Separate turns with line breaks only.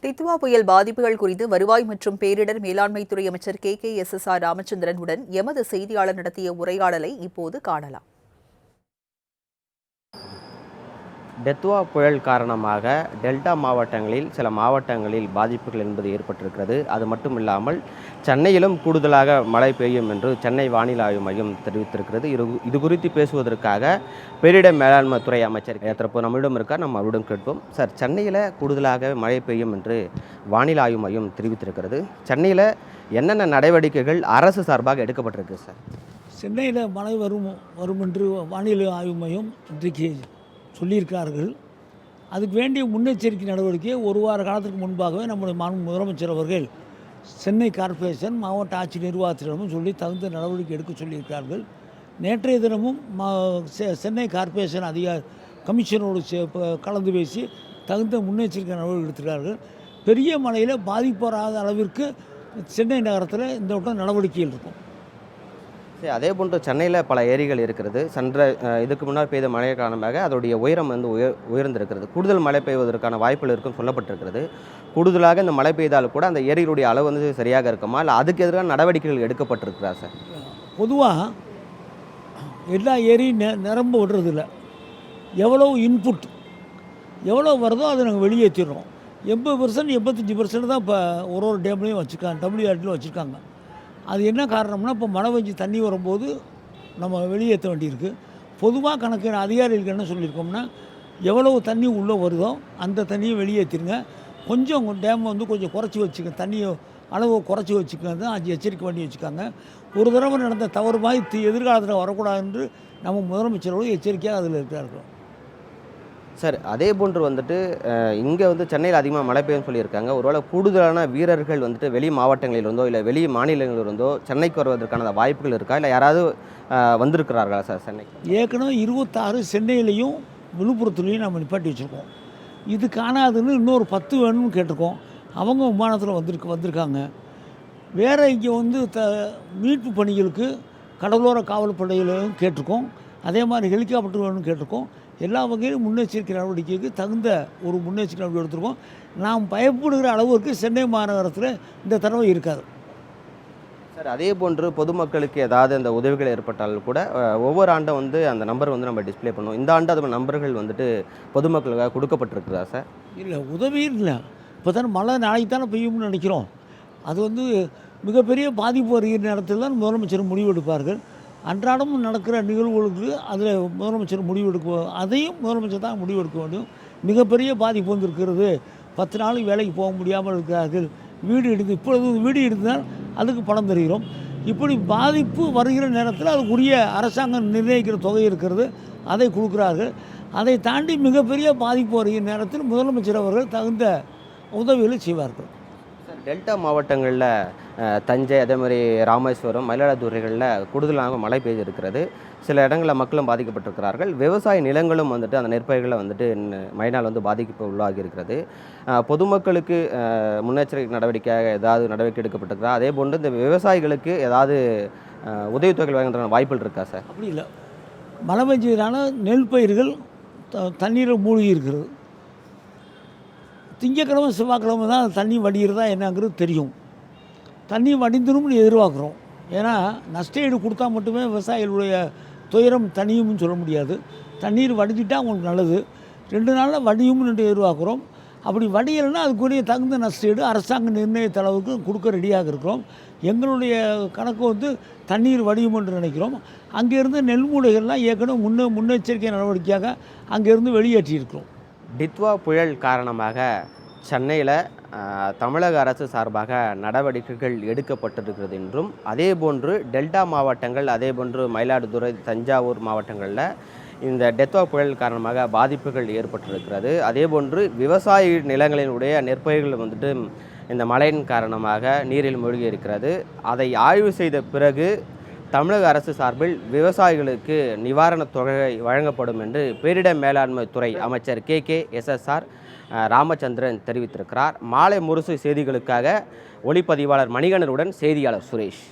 டித்வா புயல் பாதிப்புகள் குறித்து வருவாய் மற்றும் பேரிடர் மேலாண்மைத்துறை அமைச்சர் KKSSR ராமச்சந்திரன் உடன் எமது செய்தியாளர் நடத்திய உரையாடலை இப்போது காணலாம்.
டெத்வா புயல் காரணமாக டெல்டா மாவட்டங்களில் சில மாவட்டங்களில் பாதிப்புகள் என்பது ஏற்பட்டிருக்கிறது. அது மட்டும் இல்லாமல் சென்னையிலும் கூடுதலாக மழை பெய்யும் என்று சென்னை வானிலை ஆய்வு மையம் தெரிவித்திருக்கிறது. இது குறித்து பேசுவதற்காக பேரிடர் மேலாண்மை துறை அமைச்சர் தற்போது நம்மிடம் இருக்கார். நம்ம அவரிடம் கேட்போம். சார், சென்னையில் கூடுதலாக மழை பெய்யும் என்று வானிலை ஆய்வு மையம் தெரிவித்திருக்கிறது. சென்னையில் என்னென்ன நடவடிக்கைகள் அரசு சார்பாக எடுக்கப்பட்டிருக்கு சார்?
சென்னையில் மழை வரும் என்று வானிலை ஆய்வு மையம் இன்றைக்கு சொல்லியிருக்கிறார்கள். அதுக்கு வேண்டிய முன்னெச்சரிக்கை நடவடிக்கையை ஒரு வார காலத்துக்கு முன்பாகவே நம்முடைய முதலமைச்சர் அவர்கள் சென்னை கார்ப்பரேஷன் மாவட்ட ஆட்சி நிர்வாகத்திடமும் சொல்லி தகுந்த நடவடிக்கை எடுக்க சொல்லியிருக்கிறார்கள். நேற்றைய தினமும் சென்னை கார்ப்பரேஷன் கமிஷனோடு கலந்து பேசி தகுந்த முன்னெச்சரிக்கை நடவடிக்கை எடுத்திருக்கிறார்கள். பெரிய மழையில் பாதிப்பு வராத அளவிற்கு சென்னை நகரத்தில் இந்த வட்டம் நடவடிக்கைகள் இருக்கும்.
சரி, அதே போன்று சென்னையில் பல ஏரிகள் இருக்கிறது. இதுக்கு முன்னால் பெய்த மழை காரணமாக அதோடைய உயரம் உயர்ந்திருக்கிறது. கூடுதல் மழை பெய்வதற்கான வாய்ப்புகள் இருக்கும் சொல்லப்பட்டிருக்கிறது. கூடுதலாக இந்த மழை பெய்தாலும் கூட அந்த ஏரிகளுடைய அளவு சரியாக இருக்குமா, இல்லை அதுக்கு எதிரான நடவடிக்கைகள் எடுக்கப்பட்டிருக்கிறா சார்?
பொதுவாக எல்லா ஏரியும் நிரம்ப விடுறதில்ல. எவ்வளோ இன்புட் எவ்வளோ வருதோ அதை நாங்கள் வெளியேற்றிடுறோம். 80% 85% தான் இப்போ ஒரு டேம்லேயும் வச்சுருக்காங்க, WRTலையும் வச்சுருக்காங்க. அது என்ன காரணம்னா, இப்போ மழை பெஞ்சு தண்ணி வரும்போது நம்ம வெளியேற்ற வேண்டியிருக்கு. பொதுவாக கணக்கு அதிகாரிகளுக்கு என்ன சொல்லியிருக்கோம்னா, எவ்வளவு தண்ணி உள்ளே வருதோ அந்த தண்ணியை வெளியேற்றிருங்க. கொஞ்சம் டேம் கொஞ்சம் குறைச்சி வச்சுக்க, தண்ணியை அளவு குறைச்சி வச்சுக்கோங்க தான் எச்சரிக்கை பண்ணி வச்சுக்காங்க. ஒரு தடவை நடந்த தவறு மாதிரி எதிர்காலத்தில் வரக்கூடாது என்று நம்ம முதலமைச்சரோடு எச்சரிக்கையாக அதில் இருக்கிறார்கள்.
சார், அதே போன்று இங்கே சென்னையில் அதிகமாக மழை பெய்யும்னு சொல்லியிருக்காங்க. ஒருவேளை கூடுதலான வீரர்கள் வெளி மாவட்டங்களிலிருந்தோ இல்லை வெளி மாநிலங்களிலிருந்தோ சென்னைக்கு வருவதற்கான வாய்ப்புகள் இருக்கா, இல்லை யாராவது வந்திருக்கிறார்களா சார் சென்னை?
ஏற்கனவே 26 சென்னையிலையும் விழுப்புரத்துலேயும் நம்ம நிப்பாட்டி வச்சுருக்கோம். இது காணாதுன்னு இன்னொரு 10 வேணும்னு கேட்டிருக்கோம். அவங்க விமானத்தில் வந்திருக்காங்க. வேறு இங்கே மீட்பு பணிகளுக்கு கடலோர காவல் படையிலும் கேட்டிருக்கோம். அதே மாதிரி ஹெலிகாப்டர் வேணும்னு கேட்டிருக்கோம். எல்லா வகையிலும் முன்னெச்சரிக்கை நடவடிக்கைக்கு தகுந்த ஒரு முன்னெச்சரிக்கை நடவடிக்கை எடுத்திருக்கோம். நாம் பயப்படுகிற அளவுக்கு சென்னை மாநகரத்தில் இந்த தடவை இருக்காது
சார். அதே போன்று பொதுமக்களுக்கு ஏதாவது அந்த உதவிகள் ஏற்பட்டாலும் கூட ஒவ்வொரு ஆண்டும் அந்த நம்பர் நம்ம டிஸ்பிளே பண்ணுவோம். இந்த ஆண்டு அது நம்பர்கள் பொதுமக்களுக்காக கொடுக்கப்பட்டிருக்குதா சார்?
இல்லை, உதவி இல்லை. இப்போ தானே மழை நாளைக்கு தானே பெய்யும்னு நினைக்கிறோம். அது மிகப்பெரிய பாதிப்பு வருகிற நேரத்தில் தான் முதலமைச்சர் முடிவெடுப்பார்கள். அன்றாடமும் நடக்கிற நிகழ்வுகளுக்கு அதில் முதலமைச்சர் முடிவெடுக்க, அதையும் முதலமைச்சர் தான் முடிவெடுக்க வேண்டும். மிகப்பெரிய பாதிப்பு இருக்கிறது. 10 நாளைக்கு வேலைக்கு போக முடியாமல் இருக்கிறார்கள். இப்பொழுது வீடு இடிந்தால் அதுக்கு பணம் தருகிறோம். இப்படி பாதிப்பு வருகிற நேரத்தில் அதுக்குரிய அரசாங்கம் நிர்ணயிக்கிற தொகை இருக்கிறது, அதை கொடுக்குறார்கள். அதை தாண்டி மிகப்பெரிய பாதிப்பு வருகிற நேரத்தில் முதலமைச்சர் அவர்கள் தகுந்த உதவிகளை செய்வார்கள்.
டெல்டா மாவட்டங்களில் தஞ்சை, அதே மாதிரி ராமேஸ்வரம், மயிலாடுதுறைகளில் கூடுதலாக மழை பெய்திருக்கிறது. சில இடங்களில் மக்களும் பாதிக்கப்பட்டிருக்கிறார்கள். விவசாய நிலங்களும் அந்த நெற்பயிர்களை மழைனால் பாதிப்பு உள்ளாகி இருக்கிறது. பொதுமக்களுக்கு முன்னெச்சரிக்கை நடவடிக்கையாக ஏதாவது நடவடிக்கை எடுக்கப்பட்டிருக்கிறா? அதே போன்று இந்த விவசாயிகளுக்கு ஏதாவது உதவித்தொகை வழங்குகிற வாய்ப்புகள் இருக்கா சார்?
அப்படி இல்லை. மழை பெஞ்சதுனால நெல் பயிர்கள் தண்ணீரில் மூழ்கி இருக்கிறது. திங்கக்கிழமை செவ்வாய்க்கிழமை தான் தண்ணி வடிகிறதா என்னங்கிறது தெரியும். தண்ணி வடிந்துரும்னு எதிர்பார்க்குறோம். ஏன்னா நஷ்டஈடு கொடுத்தா மட்டுமே விவசாயிகளுடைய துயரம் தனியும்னு சொல்ல முடியாது. தண்ணீர் வடிஞ்சிட்டால் அவங்களுக்கு நல்லது. 2 நாளில் வடியும்னு எதிர்பார்க்குறோம். அப்படி வடியலைன்னா அதுக்குரிய தகுந்த நஷ்டஈடு அரசாங்கம் நிர்ணயித்த அளவுக்கு கொடுக்க ரெடியாக இருக்கிறோம். எங்களுடைய கணக்கு தண்ணீர் வடியும் என்று நினைக்கிறோம். அங்கேருந்து நெல் மூடைகள்லாம் ஏற்கனவே முன்னெச்சரிக்கை நடவடிக்கையாக அங்கேருந்து வெளியேற்றியிருக்கிறோம்.
டித்வா புயல் காரணமாக சென்னையில் தமிழக அரசு சார்பாக நடவடிக்கைகள் எடுக்கப்பட்டிருக்கிறது என்றும், அதே போன்று டெல்டா மாவட்டங்கள், அதே போன்று மயிலாடுதுறை, தஞ்சாவூர் மாவட்டங்களில் இந்த டெத்வா புயல் காரணமாக பாதிப்புகள் ஏற்பட்டிருக்கிறது. அதே போன்று விவசாய நிலங்களினுடைய நெற்பயிர்கள் இந்த மழையின் காரணமாக நீரில் மூழ்கி இருக்கிறது. அதை ஆய்வு செய்த பிறகு தமிழக அரசு சார்பில் விவசாயிகளுக்கு நிவாரணத் தொகை வழங்கப்படும் என்று பேரிடர் மேலாண்மை துறை அமைச்சர் KKSSR ராமச்சந்திரன் தெரிவித்திருக்கிறார். மாலை முரசு செய்திகளுக்காக ஒளிப்பதிவாளர் மணிகண்டனுடன் செய்தியாளர் சுரேஷ்.